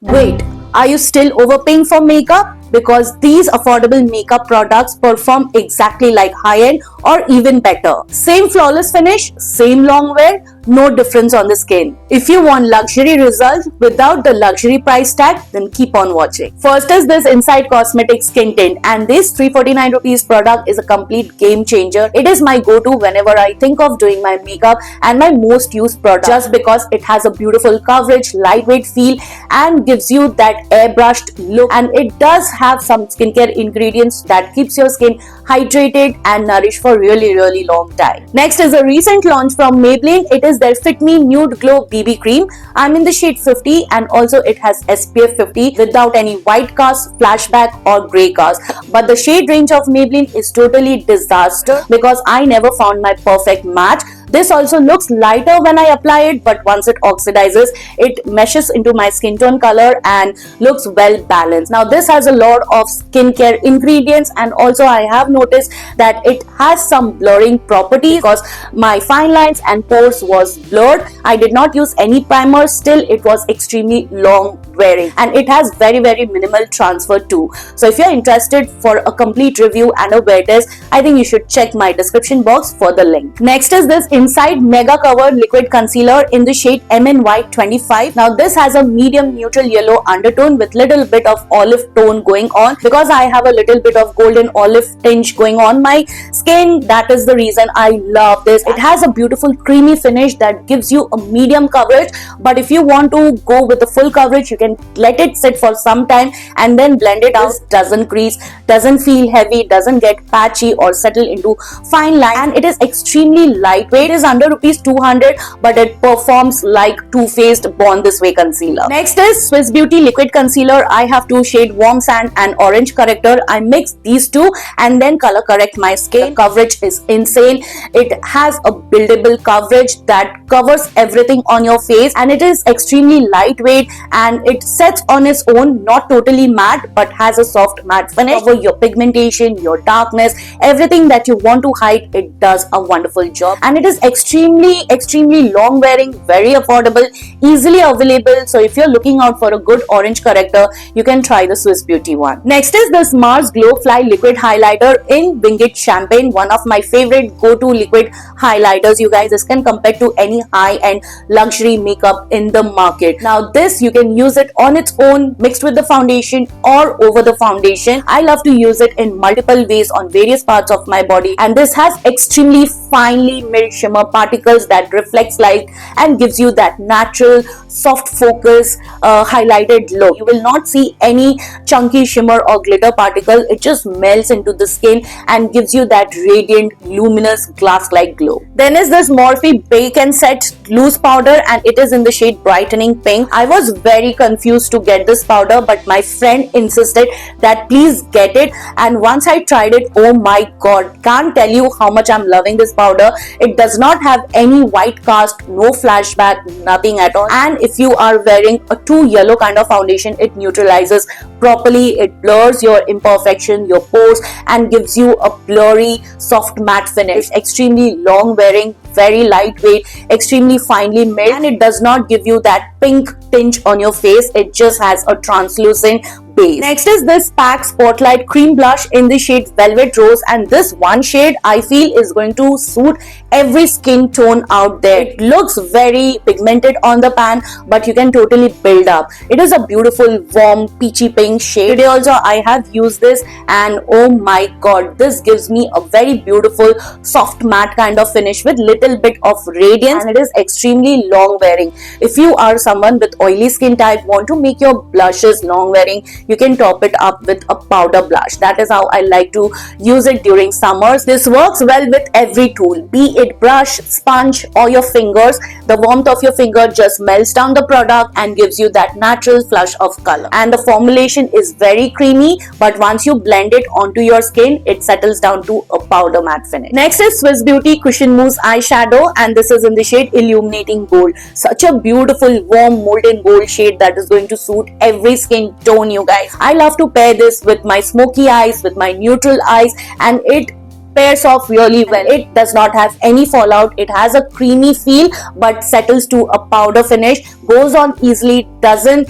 Wait, are you still overpaying for makeup? Because these affordable makeup products perform exactly like high-end or even better. Same flawless finish, same long wear, no difference on the skin. If you want luxury results without the luxury price tag, then keep on watching. First is this Inside Cosmetics Skin Tint, and this 349 rupees product is a complete game changer. It is my go-to whenever I think of doing my makeup and my most used product, just because it has a beautiful coverage, lightweight feel and gives you that airbrushed look, and it does have some skincare ingredients that keeps your skin hydrated and nourished for really long time. Next is a recent launch from Maybelline. It is their Fit Me Nude Glow BB Cream. I'm in the shade 50 and also it has SPF 50 without any white cast, flashback or grey cast. But the shade range of Maybelline is totally disaster because I never found my perfect match. This also looks lighter when I apply it, but once it oxidizes, it meshes into my skin tone color and looks well balanced. Now this has a lot of skincare ingredients, and also I have noticed that it has some blurring properties because my fine lines and pores was blurred. I did not use any primer, still it was extremely long wearing, and it has very minimal transfer too. So if you're interested for a complete review and a wear test, I think you should check my description box for the link. Next is this Inside Mega Cover Liquid Concealer in the shade MNY 25. Now this has a medium neutral yellow undertone with little bit of olive tone going on. Because I have a little bit of golden olive tinge going on my skin, that is the reason I love this. It has a beautiful creamy finish that gives you a medium coverage, but if you want to go with the full coverage, you can let it sit for some time and then blend it out. It doesn't crease, doesn't feel heavy, doesn't get patchy or settle into fine line, and it is extremely lightweight. It is under rupees 200, but it performs like Too Faced Born This Way concealer. Next is Swiss Beauty Liquid Concealer. I have two shade Warm Sand and Orange Corrector. I mix these two and then color correct my skin. The coverage is insane. It has a buildable coverage that covers everything on your face, and it is extremely lightweight and it sets on its own, not totally matte but has a soft matte finish. Cover your pigmentation, your darkness, everything that you want to hide, it does a wonderful job. And it is extremely long wearing, very affordable, easily available. So if you're looking out for a good orange corrector, you can try the Swiss Beauty one. Next is this Mars Glow Fly Liquid Highlighter in Winged Champagne, one of my favorite go-to liquid highlighters. You guys, this can compare to any high-end luxury makeup in the market. Now this, you can use it on its own, mixed with the foundation or over the foundation. I love to use it in multiple ways on various parts of my body, and this has extremely finely milled shimmer particles that reflects light and gives you that natural soft focus highlighted look. You will not see any chunky shimmer or glitter particle. It just melts into the skin and gives you that radiant luminous glass-like glow. Then is this Morphe Bake and Set loose powder, and it is in the shade Brightening Pink. I was very confused to get this powder, but my friend insisted that please get it, and once I tried it, oh my god, can't tell you how much I'm loving this powder. It does not have any white cast, no flashback, nothing at all. And if you are wearing a too yellow kind of foundation, it neutralizes properly. It blurs your imperfection, your pores, and gives you a blurry soft matte finish. Extremely long wearing, very lightweight, extremely finely milled, and it does not give you that pink tinge on your face. It just has a translucent base. Next is this PAC Spotlight Cream Blush in the shade Velvet Rose, and this one shade I feel is going to suit every skin tone out there. It looks very pigmented on the pan, but you can totally build up. It is a beautiful warm peachy pink shade. Today also I have used this, and oh my god, this gives me a very beautiful soft matte kind of finish with little bit of radiance, and it is extremely long wearing. If you are someone with oily skin type, want to make your blushes long wearing, you can top it up with a powder blush. That is how I like to use it during summers. This works well with every tool, be it brush, sponge or your fingers. The warmth of your finger just melts down the product and gives you that natural flush of color. And the formulation is very creamy, but once you blend it onto your skin, it settles down to a powder matte finish. Next is Swiss Beauty Cushion Mousse Eyeshadow, and this is in the shade Illuminating Gold. Such a beautiful warm molten gold shade that is going to suit every skin tone, you guys. I love to pair this with my smoky eyes, with my neutral eyes, and it pairs off really well. It does not have any fallout. It has a creamy feel but settles to a powder finish, goes on easily, doesn't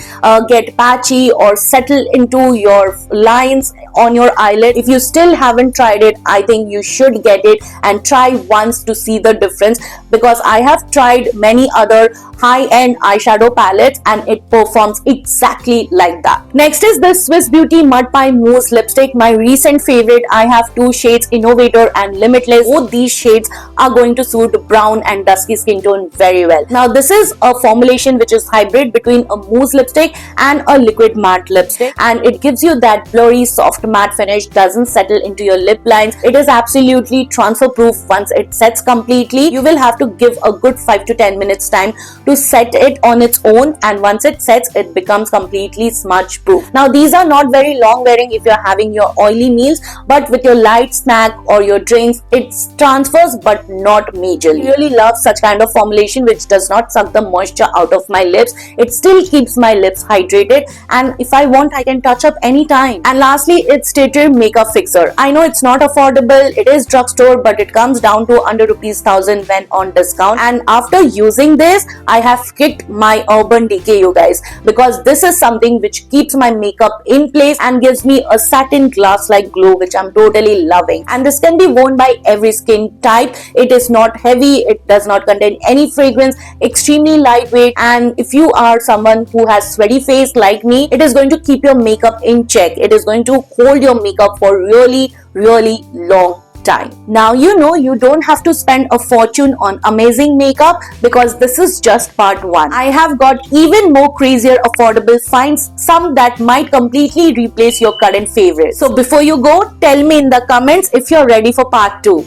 get patchy or settle into your lines on your eyelid. If you still haven't tried it, I think you should get it and try once to see the difference, because I have tried many other high-end eyeshadow palettes and it performs exactly like that. Next is the Swiss Beauty Mud Pie Mousse lipstick, my recent favorite. I have two shades, Innovator and Limitless. Both these shades are going to suit brown and dusky skin tone very well. Now this is a formulation which is hybrid between a mousse lipstick and a liquid matte lipstick, and it gives you that blurry soft matte finish, doesn't settle into your lip lines. It is absolutely transfer proof. Once it sets completely, you will have to give a good 5 to 10 minutes time to set it on its own, and once it sets, it becomes completely smudge proof. Now these are not very long wearing if you're having your oily meals, but with your light snack or your drinks, it transfers but not majorly. I really love such kind of formulation which does not suck the moisture out of my lips. It still keeps my lips hydrated, and if I want, I can touch up anytime. And lastly, it's Stater Makeup Fixer. I know it's not affordable, it is drugstore, but it comes down to under ₹1,000 when on discount. And after using this, I have kicked my Urban Decay, you guys, because this is something which keeps my makeup in place and gives me a satin glass-like glow, which I'm totally loving. And this can be worn by every skin type. It is not heavy, it does not contain any fragrance, extremely lightweight, and if you are someone who has sweaty face like me, it is going to keep your makeup in check. It is going to hold your makeup for really long time. Now you know you don't have to spend a fortune on amazing makeup, because this is just part 1. I have got even more crazier affordable finds, some that might completely replace your current favorites. So before you go, tell me in the comments if you're ready for part 2.